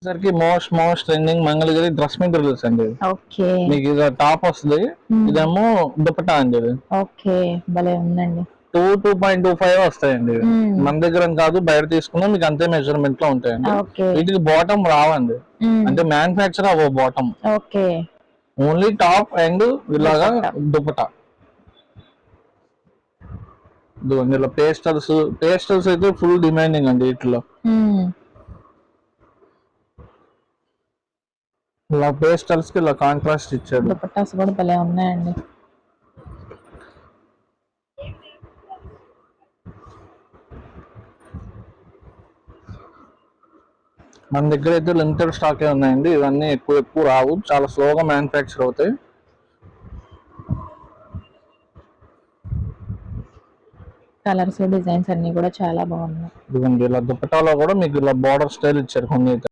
సరికి most trending Mangalagiri dress materials అండి. Okay. మీకు ఇది టాప్ వస్తుంది, ఇదేమో దుపట్టా అండి. ఇది ఓకే, భలే ఉందండి. 2.25 వస్తాయండి. మన దగ్గర కాదు, బయట తీసుకున్నా మీకు అంతే మెజర్మెంట్ లో ఉంటాయండి. వీటికి బాటమ్ రావండి, అంటే మ్యానుఫ్యాక్చర్ అవ్వ bottom. Okay, only top and ఇలాగా దుపట్టా. ఇలా పేస్టల్స్ అయితే ఫుల్ డిమాండింగ్ అండి వీటిలో. ఇలా పేస్టల్స్ కి ఇలా కాంట్రాస్ట్ ఇచ్చాడు. దుపట్టాస్ కూడా భలే ఉన్నాయండి. మన దగ్గర అయితే లిమిటెడ్ స్టాకే ఉన్నాయండి. ఇవన్నీ ఎక్కువ రావు, చాలా స్లోగా మ్యానుఫ్యాక్చర్ అవుతాయి. కలర్స్ డిజైన్స్ అన్ని కూడా చాలా బాగున్నాయి. ఇదిగోండి ఇలా దుపట్టాలో కూడా మీకు ఇలా బార్డర్ స్టైల్ ఇచ్చారు కొన్ని అయితే.